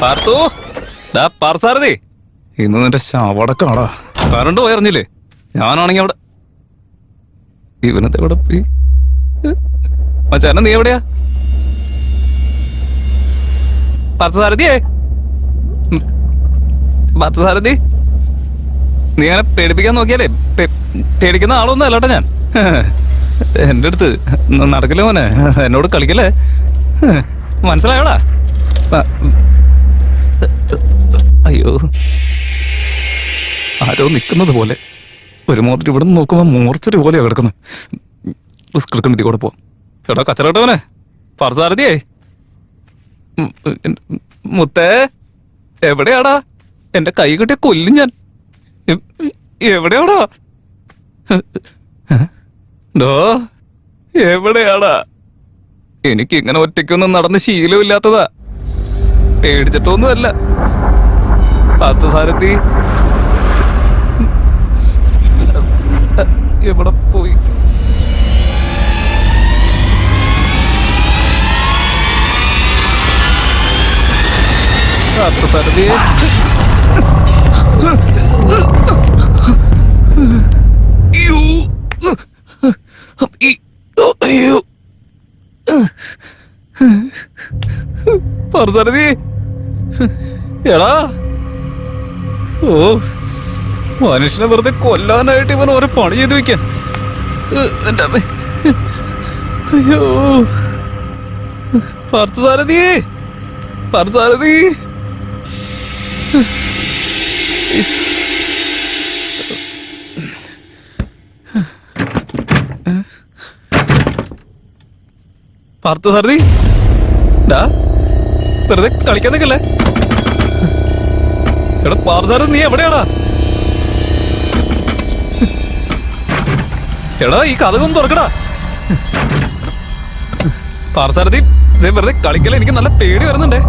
പാർത്തു, ഡാ പാർസാരതി, ഇന്ന് നിന്റെ ശവടക്കാടാ. കറണ്ട് പോയറിഞ്ഞില്ലേ? ഞാനാണെങ്കി അവിടെ. ഇവനത്തെ എവിടെ പോയി? മച്ചാന നീ എവിടെയാ? പാർത്ഥസാരഥിയേ, പാർത്ഥസാരഥി, നീ അങ്ങനെ പേടിപ്പിക്കാൻ നോക്കിയാലേ പേടിക്കുന്ന ആളൊന്നും അല്ലാട്ടെ ഞാൻ. എന്റെ അടുത്ത് നടക്കില്ല മോനെ, എന്നോട് കളിക്കല്ലേ, മനസ്സിലായോടാ? അയ്യോ, ആരോ നിൽക്കുന്നത് പോലെ ഒരു മോത്തിട്ട് ഇവിടെ നിന്ന് നോക്കുമ്പോ മൂർച്ചൊരു പോലെയാ കിടക്കുന്നത്. റിസ്ക് എടുക്കണ്ടി കൂടെ പോവാം. എടാ കച്ചറട്ടവനെ, പാർസാരഥിയേ, മുത്തേ എവിടെയാടാ? എന്റെ കൈ കിട്ടിയ കൊല്ലും ഞാൻ. എവിടെയാടാ? ഡോ എവിടെയാടാ? എനിക്ക് ഇങ്ങനെ ഒറ്റയ്ക്കൊന്നും നടന്ന് ശീലമില്ലാത്തതാ. പേടിച്ചിട്ടൊന്നുമല്ല. പാർത്ഥസാരഥി എവിടെ പോയി? പാർത്ഥസാരഥി, പാർത്ഥസാരഥി, എടാ, ഓ മനുഷ്യനെ വെറുതെ കൊല്ലാനായിട്ട് ഇവൻ ഓരോ പണി ചെയ്ത് വെക്കാൻ. എന്റെ അമ്മ, അയ്യോ, പാർത്ഥസാരഥി, പാർത്ഥസാരഥി, പാർത്ഥസാരഥി, ഡാ വെറുതെ കളിക്കാൻ നിൽക്കല്ലേ. എടാ പാർത്ഥസാരഥി, നീ എവിടെയാടാ? എടാ ഈ കഥകൊന്ന് തുറക്കടാ. പാർത്ഥസാരഥി വെറുതെ കളിക്കല, എനിക്ക് നല്ല പേടി വരുന്നുണ്ടേ.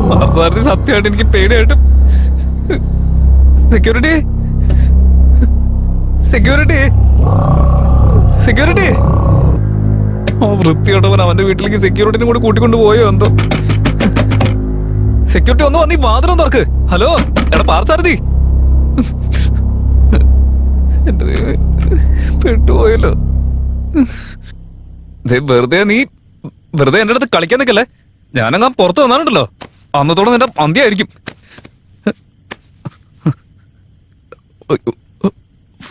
പാർത്ഥസാരഥി സത്യമായിട്ട് എനിക്ക് പേടിയായിട്ട്. Security, security, security. ആ വൃത്തിയോട്ടവൻ അവന്റെ വീട്ടിലേക്ക് സെക്യൂരിറ്റിനും കൂടി കൂട്ടിക്കൊണ്ട് പോയോ എന്തോ. സെക്യൂരിറ്റി ഒന്ന് വന്നീ വാതിലൊന്ന് തുറക്ക്. ഹലോ, എടാ പാർത്ഥസാരഥി, എന്റെ പെട്ടുപോയല്ലോ. വെറുതെ നീ വെറുതെ എന്റെ അടുത്ത് കളിക്കാൻ നിൽക്കല്ലേ. ഞാനങ്ങാൻ പുറത്ത് വന്നാലുണ്ടല്ലോ, അന്നത്തോടെ നിന്റെ അന്ത്യായിരിക്കും.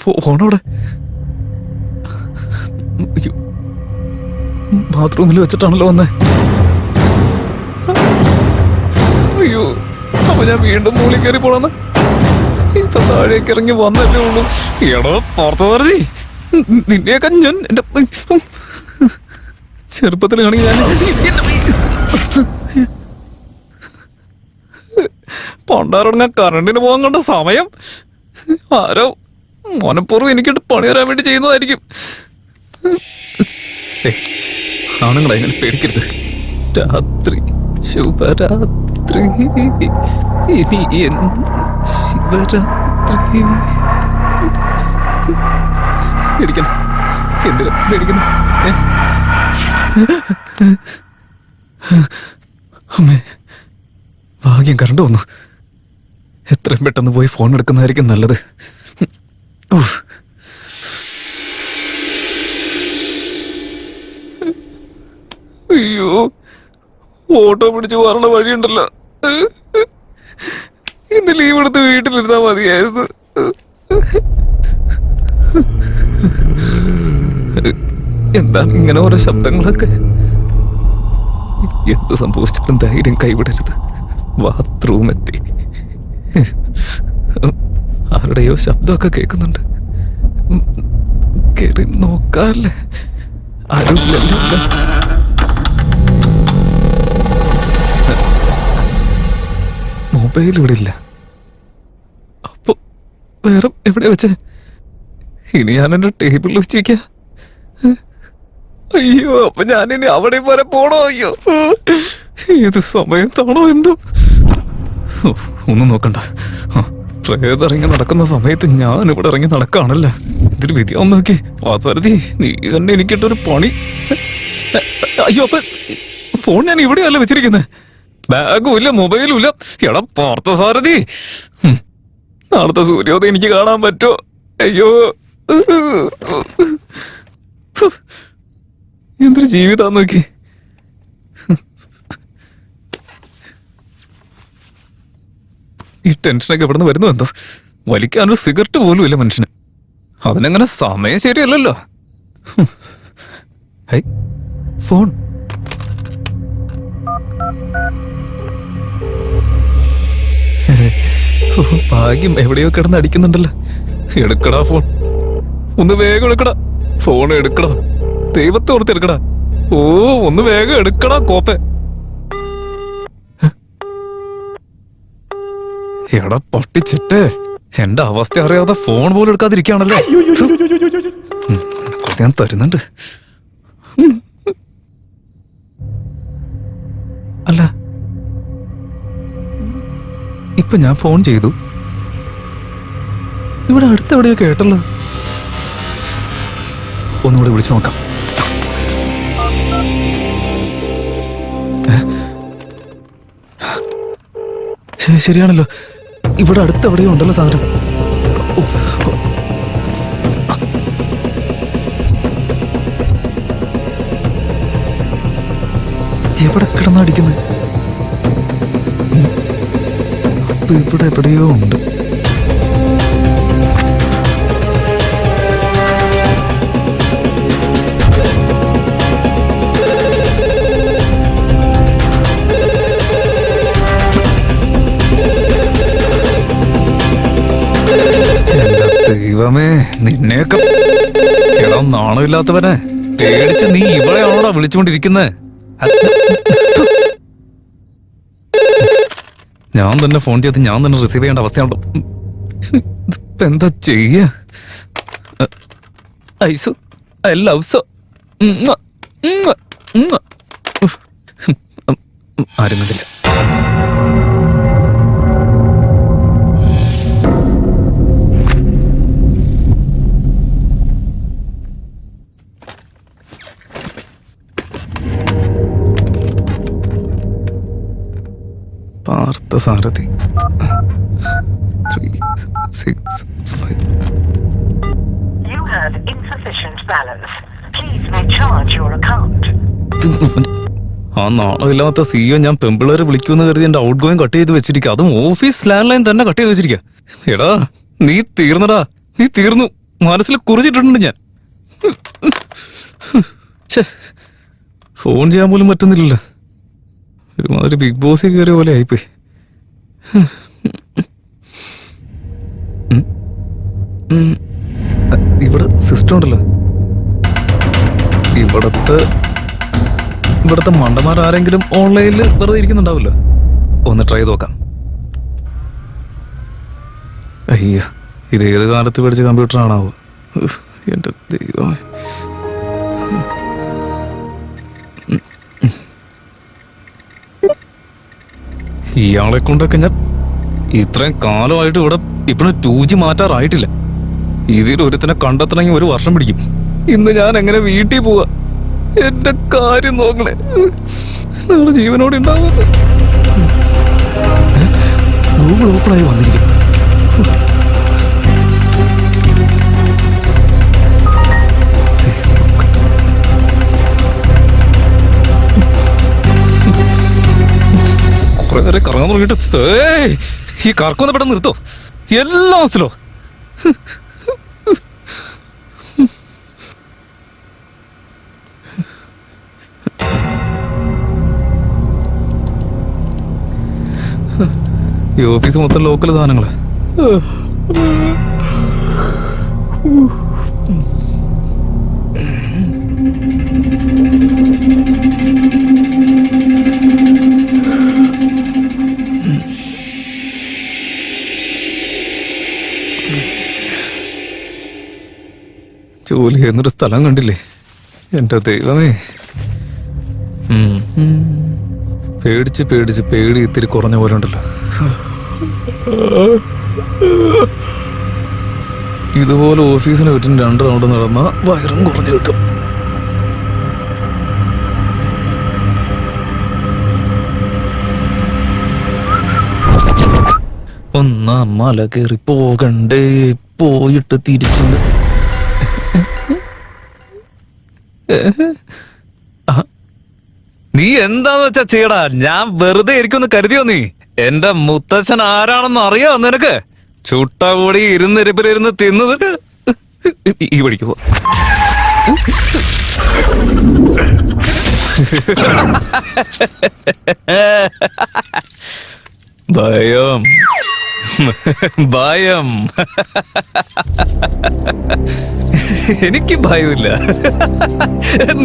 ഫോണോടെ ബാത്റൂമിൽ വെച്ചിട്ടാണല്ലോ വന്നേ. അയ്യോ, അപ്പൊ ഞാൻ വീണ്ടും മൂളി കയറി പോണെന്ന്. ഇപ്പൊ താഴേക്ക് ഇറങ്ങി വന്നല്ലേ ഉള്ളൂ. എടോ പാർത്ഥസാരഥി, നിന്നെയൊക്കെ ഞാൻ എന്റെ ചെറുപ്പത്തിലാണെങ്കിൽ ഞാൻ പണ്ടാറടങ്ങാൻ കറണ്ടിന് പോകാൻ കണ്ട സമയം ആരോ മനഃപൂർവ്വം എനിക്കിട്ട് പണി തരാൻ വേണ്ടി ചെയ്യുന്നതായിരിക്കും. ആണുങ്ങളെ ഇങ്ങനെ പേടിക്കരുത്. രാത്രി ശുഭരാത്രി, ഇനി ശിവരാത്രി. പേടിക്കണം, എന്തിനാ പേടിക്കുന്നു? അമ്മേ, ഭാഗ്യം കറണ്ട് വന്നു. എത്രയും പെട്ടെന്ന് പോയി ഫോൺ എടുക്കുന്നതായിരിക്കും നല്ലത്. അയ്യോ, ഓട്ടോ പിടിച്ച് വരണ വഴിയുണ്ടല്ലോ. ഇന്ന് ലീവ് എടുത്ത് വീട്ടിലിരുന്നാ മതിയായിരുന്നു. എന്താണ് ഇങ്ങനെ ഓരോ ശബ്ദങ്ങളൊക്കെ? എന്ത് സംഭവിച്ചിട്ടും ധൈര്യം കൈവിടരുത്. ബാത്റൂം എത്തി. ആരുടെയോ ശബ്ദമൊക്കെ കേൾക്കുന്നുണ്ട്. കേറി നോക്കാല്ലേ, ആരുമില്ലല്ലോ. മൊബൈൽ ഇവിടെ ഇല്ല. അപ്പൊ വേറെ എവിടെ വെച്ച്? ഇനി ഞാൻ എന്റെ ടേബിളിൽ വെച്ചിരിക്ക. അയ്യോ, അപ്പൊ ഞാനിനി അവിടെ വരെ പോണോ? അയ്യോ, ഏത് സമയത്താണോ എന്തോ. ഒന്നും നോക്കണ്ട. പ്രേതം ഇറങ്ങി നടക്കുന്ന സമയത്ത് ഞാൻ ഇവിടെ ഇറങ്ങി നടക്കാണല്ല. ഇതൊരു വിധിയാവും നോക്കി. പാർത്ഥസാരഥി, നീ തന്നെ എനിക്കിട്ടൊരു പണി. അയ്യോ, അപ്പൊ ഫോൺ ഞാൻ ഇവിടെയല്ല വെച്ചിരിക്കുന്നത്. ബാഗും ഇല്ല, മൊബൈലും ഇല്ല. എടാ പാർത്ഥ സാരഥി, നാളത്തെ സൂര്യോദയം എനിക്ക് കാണാൻ പറ്റുമോ? അയ്യോ, എന്തൊരു ജീവിതാന്ന് നോക്കി. ഈ ടെൻഷനൊക്കെ എവിടെ നിന്ന് വരുന്നു എന്തോ. വലിക്കാനൊരു സിഗരറ്റ് പോലും ഇല്ല മനുഷ്യന്. അവനങ്ങനെ സമയം ശരിയല്ലല്ലോ. ഫോൺ. ഭാഗ്യം, എവിടെയോ കിടന്ന് അടിക്കുന്നുണ്ടല്ലോ. എടുക്കടാ ഫോൺ, ഒന്ന് വേഗം എടുക്കടാ. ഫോൺ എടുക്കടാ, ദൈവത്തെ ഓർത്ത് എടുക്കടാ. ഓ, ഒന്ന് വേഗം എടുക്കടാ കോപ്പെ. എടാ പൊട്ടിച്ചിട്ട് എന്റെ അവസ്ഥ അറിയാതെ ഫോൺ പോലും എടുക്കാതിരിക്കുകയാണല്ലോ. ഞാൻ തരുന്നുണ്ട്. അല്ല, ഇപ്പൊ ഞാൻ ഫോൺ ചെയ്തു, ഇവിടെ അടുത്തെവിടെയോ കേട്ടല്ലോ. ഒന്നുകൂടി വിളിച്ചു നോക്കാം. ശരിയാണല്ലോ, ഇവിടെ അടുത്തെവിടെയോ ഉണ്ടല്ലോ സാധനം. എവിടെ കിടന്നടിക്കുന്നത്? അപ്പൊ ഇവിടെ എവിടെയോ ഉണ്ട്. ദൈവമേ, നിന്നെയൊക്കെ. എടാ നാണമില്ലാത്തവനെ, പേടിച്ച് നീ ഇവളെയാണോടാ വിളിച്ചുകൊണ്ടിരിക്കുന്നത്? ഞാൻ തന്നെ ഫോൺ ചെയ്ത് ഞാൻ തന്നെ റിസീവ് ചെയ്യേണ്ട അവസ്ഥയുണ്ടോ? ഇപ്പൊ എന്താ ചെയ്യ? ഐസു, ഐ ലവ് സോ. ആരും കണ്ടില്ല. പാർത്ഥ സാരഥി 365. You have insufficient balance. Please recharge your account. ആ നാണമില്ലാത്ത സിഇഒ ഞാൻ പെമ്പിളേരെ വിളിക്കുമെന്ന് കരുതി എന്റെ ഔട്ട് ഗോയിങ് കട്ട് ചെയ്ത് വെച്ചിരിക്കുക. അതും ഓഫീസ് ലാൻഡ് ലൈൻ തന്നെ കട്ട് ചെയ്ത് വെച്ചിരിക്കുക. എടാ നീ തീർന്നടാ, നീ തീർന്നു. മനസ്സിൽ കുറിച്ചിട്ടുണ്ട് ഞാൻ. ഫോൺ ചെയ്യാൻ പോലും പറ്റുന്നില്ലല്ലോ. ഒരുമാതിരി ബിഗ് ബോസിൽ കയറിയ പോലെ ആയിപ്പോയി. ഇവിടെ സിസ്റ്റം ഉണ്ടല്ലോ. ഇവിടത്തെ മണ്ടന്മാരാരെങ്കിലും ഓൺലൈനിൽ വെറുതെ ഇരിക്കുന്നുണ്ടാവില്ലോ. ഒന്ന് ട്രൈ ചെയ്ത് നോക്കാം. അയ്യ, ഇത് ഏത് കാലത്ത് പഠിച്ച കമ്പ്യൂട്ടറാണാവോ? എന്റെ ദൈവമേ. ഇയാളെ കൊണ്ടൊക്കെ ഞാൻ ഇത്രയും കാലമായിട്ട് ഇവിടെ ഇപ്പോഴും 2G മാറ്റാറായിട്ടില്ല. ഇതിൽ ഒരുത്തിനെ കണ്ടെത്തണമെങ്കിൽ 1 വർഷം പിടിക്കും. ഇന്ന് ഞാൻ എങ്ങനെ വീട്ടിൽ പോവാ? എന്റെ കാര്യം നോക്കണേ. നാളെ ജീവനോടെ ഉണ്ടാവുന്നത്. ഗൂഗിൾ ഓപ്പണായി വന്നിരിക്കുന്നു. കുറെ നേരം കറങ്ങാൻ തുടങ്ങിയിട്ട് ഈ കറക്കൊന്ന് പെട്ടെന്ന് നിർത്തോ. എല്ലാം സ്ലോ. ഈ ഓഫീസ് മൊത്തം ലോക്കൽ സാധനങ്ങള്. ജോലി ചെയ്യുന്നൊരു സ്ഥലം കണ്ടില്ലേ? എന്റെ ദൈവമേ. പേടിച്ച് പേടിച്ച് പേടി ഇത്തിരി കുറഞ്ഞ പോലെ ഉണ്ടല്ലോ. ഇതുപോലെ ഓഫീസിന് ചുറ്റും 2 റൗണ്ട് നടന്ന വയറും കുറഞ്ഞു കിട്ടും. ഒന്നാ മല കയറി പോകണ്ടേ, പോയിട്ട് തിരിച്ചു. നീ എന്താന്ന് വെച്ചാ ചെയ്യടാ, ഞാൻ വെറുതെ ഇരിക്കുമെന്ന് കരുതിയോ നീ? എന്റെ മുത്തച്ഛൻ ആരാണെന്ന് അറിയോ നിനക്ക്? ചുട്ട കൂടി ഇരുന്നിരിപ്പിലിരുന്ന് തിന്നത് ഈ വഴിക്ക് പോ. ഭയം ഭയം എനിക്ക് ഭയമില്ല.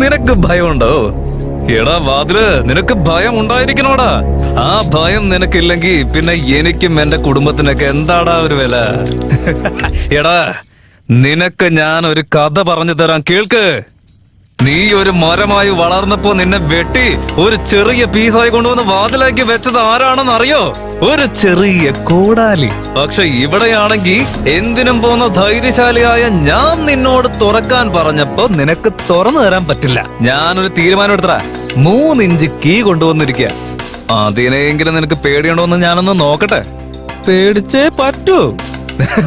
നിനക്ക് ഭയമുണ്ടോ? എടാ വാതില്, നിനക്ക് ഭയം ഉണ്ടായിരിക്കണോടാ. ആ ഭയം നിനക്കില്ലെങ്കിൽ പിന്നെ എനിക്കും എന്റെ കുടുംബത്തിനൊക്കെ എന്താടാ ഒരു വില? എടാ, നിനക്ക് ഞാൻ ഒരു കഥ പറഞ്ഞു തരാം, കേൾക്ക്. നീ ഒരു മരമായി വളർന്നപ്പോ നിന്നെ വെട്ടി ഒരു ചെറിയ പീസായി കൊണ്ടുവന്ന് വാതിലാക്കി വെച്ചത് ആരാണെന്ന് അറിയോ? ഒരു ചെറിയ കോടാലി. പക്ഷെ ഇവിടെയാണെങ്കിൽ എന്തിനും പോന്ന ധൈര്യശാലിയായ ഞാൻ നിന്നോട് തുറക്കാൻ പറഞ്ഞപ്പോ നിനക്ക് തുറന്നു തരാൻ പറ്റില്ല. ഞാനൊരു തീരുമാനം എടുത്തടാ. 3 ഇഞ്ച് കീ കൊണ്ടുവന്നിരിക്കുക. അതിനെങ്കിലും നിനക്ക് പേടിയുണ്ടോ എന്ന് ഞാനൊന്ന് നോക്കട്ടെ. പേടിച്ചേ പറ്റൂ.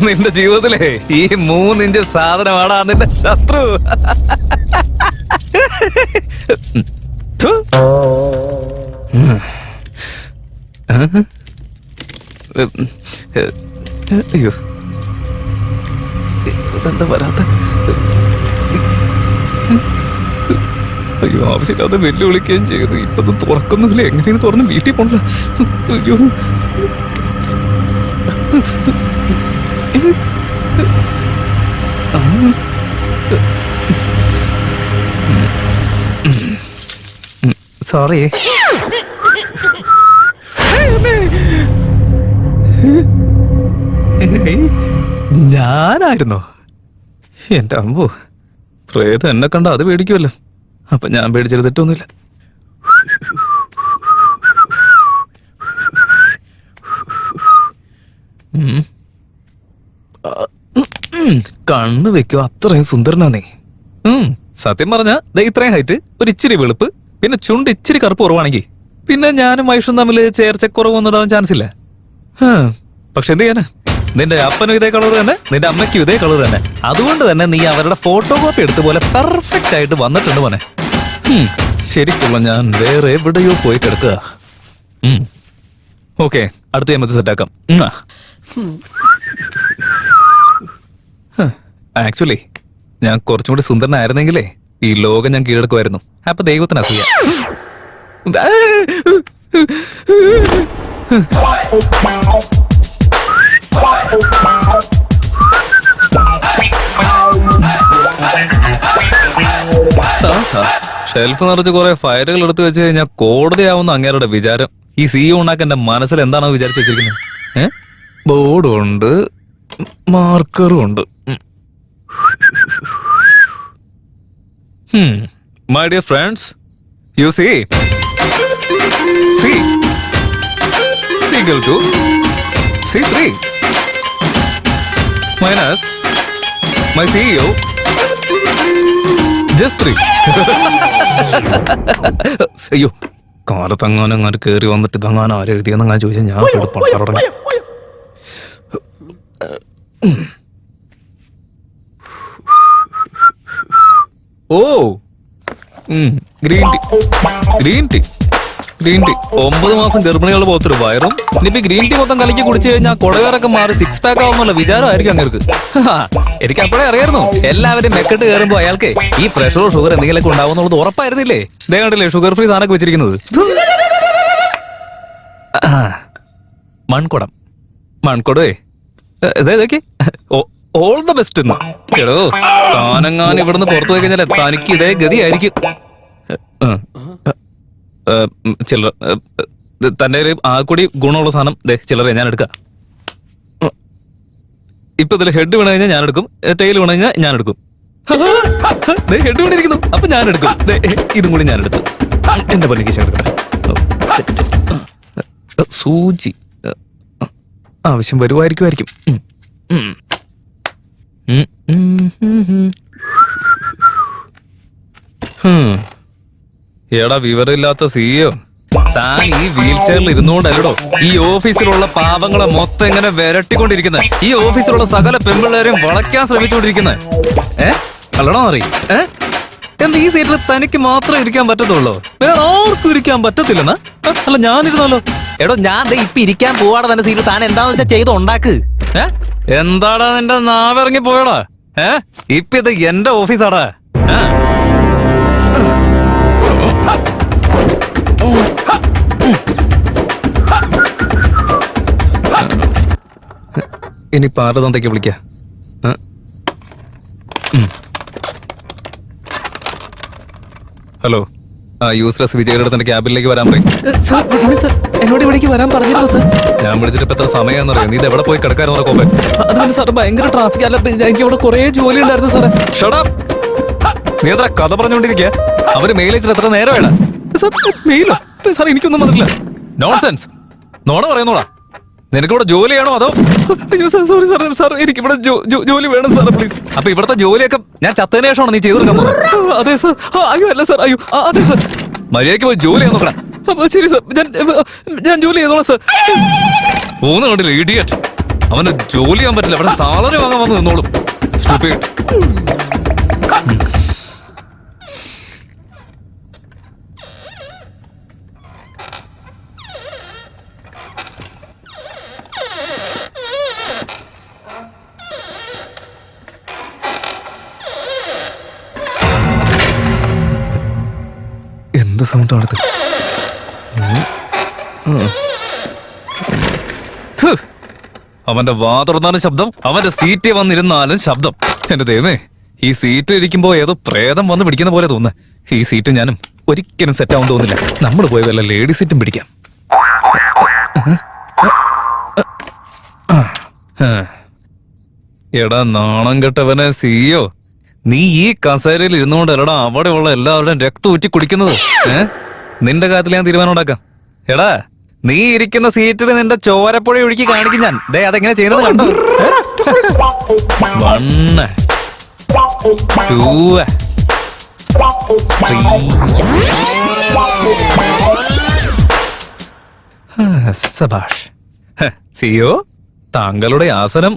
നിന്റെ ജീവിതത്തിലെ ഈ 3 ഇഞ്ച് സാധനമാടാ നിന്റെ ശത്രു. അയ്യോ, ഇതെന്താ വരാത്ത? അയ്യോ, ആവശ്യമില്ലാതെ വെല്ലുവിളിക്കുകയും ചെയ്തു. ഇപ്പൊ തുറക്കുന്നില്ല. എങ്ങനെയാണ് തുറന്ന് വീട്ടിൽ പോണ്ട? അയ്യോ, സോറി. ഞാനായിരുന്നോ? എന്റെ അമ്മോ, പ്രേതം എന്നെ കണ്ട അത് പേടിക്കുമല്ലോ. അപ്പൊ ഞാൻ പേടിച്ചെടുത്തിട്ടൊന്നുമില്ല. കണ്ണ് വെക്കോ, അത്രയും സുന്ദരനാ നീ. സത്യം പറഞ്ഞ ഇത്രയും ഹൈറ്റ്, ഒരു ഇച്ചിരി വെളുപ്പ്, പിന്നെ ചുണ്ട് ഇച്ചിരി കറുപ്പ് കുറവാണെങ്കിൽ പിന്നെ ഞാനും വൈഷും തമ്മിൽ ചേർച്ചക്കുറവൊന്നും ഉണ്ടാവാൻ ചാൻസ് ഇല്ല. പക്ഷെ എന്ത് ചെയ്യാനാ, നിന്റെ അപ്പനും ഇതേ കളർ തന്നെ, നിന്റെ അമ്മയ്ക്കും ഇതേ കളർ തന്നെ. അതുകൊണ്ട് തന്നെ നീ അവരുടെ ഫോട്ടോകോപ്പി എടുത്ത പോലെ പെർഫെക്റ്റ് ആയിട്ട് വന്നിട്ടുണ്ട് മോനെ. ശരിക്കുള്ള ഞാൻ വേറെ എവിടെയോ പോയി കിടക്കുക. ഓക്കെ, അടുത്ത എമ്മത്ത് സെറ്റാക്കാം. ആക്ച്വലി ഞാൻ കുറച്ചും കൂടി സുന്ദരനായിരുന്നെങ്കിലേ ഈ ലോകം ഞാൻ കീഴടക്കുമായിരുന്നു. അപ്പൊ ദൈവത്തിന് അസൂയ. ഷെൽഫ് നിറച്ച് കുറെ ഫയലുകൾ എടുത്തു വെച്ച് കഴിഞ്ഞാൽ കോടതിയാവുന്ന അങ്ങേരുടെ വിചാരം. ഈ CEO ഉണ്ടാക്കാൻ എന്റെ മനസ്സിൽ എന്താണോ വിചാരിച്ചു വെച്ചിരിക്കുന്നത്? ബോർഡും ഉണ്ട്, മാർക്കറും ഉണ്ട്. My dear friends, you see equal to C3 minus my CEO just 3. അയ്യോ, കാലത്തങ്ങാനും അങ്ങനെ കയറി വന്നിട്ട് തങ്ങാനും ആരെഴുതിയെന്നങ്ങാൻ ചോദിച്ചാൽ ഞാൻ തുടങ്ങി. ഓ, ഗ്രീൻ ടീ 9 മാസം ഗർഭിണികളുടെ പോത്തൊരു വയറും. ഇനിയിപ്പോ ഗ്രീൻ ടീ മൊത്തം കലക്കി കുടിച്ചു കഴിഞ്ഞാൽ കൊടവേറൊക്കെ മാറി 6 പാക്ക് ആവുന്നുള്ള വിചാരമായിരിക്കും അങ്ങേർക്ക്. എനിക്ക് അപ്പോഴേ അറിയായിരുന്നു എല്ലാവരും മെക്കെട്ട് കയറുമ്പോ അയാൾക്ക് ഈ പ്രഷറോ ഷുഗർ എന്തെങ്കിലുമൊക്കെ ഉണ്ടാവുന്നുള്ളത് ഉറപ്പായിരുന്നില്ലേ? ദേ കണ്ടില്ലേ ഷുഗർ ഫ്രീ സാധനമൊക്കെ വെച്ചിരിക്കുന്നത്. മൺകുടേ ഇതേതൊക്കെ ഓൾ ദ ബെസ്റ്റ്. എടോ, താനെങ്ങാൻ ഇവിടുന്ന് പുറത്തു പോയി കഴിഞ്ഞാൽ തനിക്ക് ഇതേ ഗതിയായിരിക്കും. ചില്ലറ തന്റെ ഒരു ആകൂടി ഗുണമുള്ള സാധനം ചില്ലറ ഞാൻ എടുക്കാം. ഇപ്പൊ ഇതിൽ ഹെഡ് വീണ് കഴിഞ്ഞാൽ ഞാൻ എടുക്കും, ടെയിൽ വീണ് കഴിഞ്ഞാൽ ഞാൻ എടുക്കും. ഹെഡ് വീണിരിക്കുന്നു, അപ്പൊ ഞാൻ എടുക്കും. ഇതും കൂടി ഞാൻ എടുത്തു. എന്റെ പൊന്നിക്ക് എടുക്കട്ടെ. സൂചി ആവശ്യം വരുമായിരിക്കും. എടാ വിവരമില്ലാത്ത CEO, താൻ ഈ വീൽ ചെയറിൽ ഇരുന്നുകൊണ്ടല്ലോ ഈ ഓഫീസിലുള്ള പാവങ്ങളെ മൊത്തം ഇങ്ങനെ വിരട്ടിക്കൊണ്ടിരിക്കുന്നത്. ഈ ഓഫീസിലുള്ള സകല പെൺപിള്ളേരെയും വളയ്ക്കാൻ ശ്രമിച്ചുകൊണ്ടിരിക്കുന്നത്. അല്ലടോ അറിയും എന്ത് ഈ സീറ്റിൽ തനിക്ക് മാത്രമേ ഇരിക്കാൻ പറ്റത്തുള്ളൂ, വേറെ ആർക്കും ഇരിക്കാൻ പറ്റത്തില്ലെന്നാ? അല്ല ഞാനിരുന്നല്ലോ. എടോ ഞാൻ ഇപ്പൊ ഇരിക്കാൻ പോവാടെ തന്നെ സീറ്റ് താൻ എന്താന്ന് വെച്ചാൽ ചെയ്ത് ഉണ്ടാക്ക്. എന്താടാ നിന്റെ നാവിറങ്ങി പോയടാ? ഇപ്പൊ ഇത് എന്റെ ഓഫീസാടാ. ഇനി പാരതന്തയ്ക്ക് വിളിക്ക. ഹലോ, യൂസ്ലെസ് വിജയുടെ അടുത്ത് ക്യാബിനിലേക്ക് വരാൻ പറയും. എന്നോട് ഇവിടേക്ക് വരാൻ പറഞ്ഞിരുന്നു സാർ. ഞാൻ വിളിച്ചിട്ട് ഇപ്പൊ എത്ര സമയമാണെന്നറിയാം. നീ ഇത് എവിടെ പോയി കിടക്കാരെന്ന് കോപ്പേ? അതുകൊണ്ട് സാർ ഭയങ്കര ട്രാഫിക്. അല്ല എനിക്ക് ഇവിടെ കുറെ ജോലി ഉണ്ടായിരുന്നു സാറേ. ഷടാ, നീ എത്ര കഥ പറഞ്ഞുകൊണ്ടിരിക്കുക? അവര് മെയിൽ അയച്ചിട്ട് എത്ര നേരം വേണം? മെയിലോ സാർ എനിക്കൊന്നും വന്നിട്ടില്ല. നോൺസെൻസ്, നോണ പറയുന്നോടാ. നിനക്കിവിടെ ജോലി ചെയ്യണോ അതോ? അയ്യോ സാർ, സോറി സാർ. സാർ എനിക്ക് ഇവിടെ ജോലി വേണം സാർ, പ്ലീസ്. അപ്പൊ ഇവിടുത്തെ ജോലിയൊക്കെ ഞാൻ ചത്തതിന് ശേഷമാണോ നീ ചെയ്തു കൊടുക്കാൻ പോകുന്നത്? അതെ സാർ. അയ്യോ അല്ല സാർ. അയ്യോ അതെ സാർ. മര്യാദയ്ക്ക് പോയി ജോലി ചെയ്യാൻ നോക്കണം. ശരി സാർ, ഞാൻ ജോലി ചെയ്തോളാം സാർ. മൂന്ന് കണ്ടില്ല ഇഡിയറ്റ്. അവന് ജോലി ചെയ്യാൻ പറ്റില്ല, അവിടെ സാലറി വാങ്ങാൻ വന്ന് നിന്നോളും. Stupid. എന്ത് സൗണ്ടാണത്? അവന്റെ വാ തുറന്നാലും ശബ്ദം, അവന്റെ സീറ്റിൽ വന്നിരുന്നാലും ശബ്ദം. എന്റെ ദൈവമേ, ഈ സീറ്റിൽ ഇരിക്കുമ്പോ ഏതോ പ്രേതം വന്ന് പിടിക്കുന്ന പോലെ തോന്നുന്നു. ഈ സീറ്റ് ഞാനും ഒരിക്കലും സെറ്റ് ആവാൻ തോന്നില്ല. നമ്മൾ പോയി വല്ല ലേഡി സീറ്റും പിടിക്കാം. എടാ നാണം കെട്ടവനെ സിയോ, നീ ഈ കസേരയിൽ ഇരുന്നുകൊണ്ടല്ലടാ അവിടെയുള്ള എല്ലാവരുടെയും രക്തം ഊറ്റി കുടിക്കുന്നത്. നിന്റെ കാര്യത്തിൽ ഞാൻ തീരുമാനം ഉണ്ടാക്കാം. എടാ, നീ ഇരിക്കുന്ന സീറ്റിൽ നിന്റെ ചോരപ്പുഴ ഒഴുക്കി കാണിക്കും ഞാൻ. ദേ അതെങ്ങനെ ചെയ്യുന്നത് കണ്ടോ? 1 2 3 സബാഷ്. സിയോ, താങ്കളുടെ ആസനം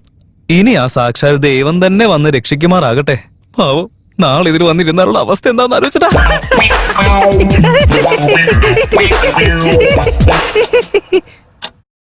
ഇനി ആ സാക്ഷാൽ ദൈവം തന്നെ വന്ന് രക്ഷിക്കുമാറാകട്ടെ. പാവം, നാളെ ഇതിൽ വന്നിരുന്നാലുള്ള അവസ്ഥ എന്താന്ന് ആലോചിച്ചിട്ടാ.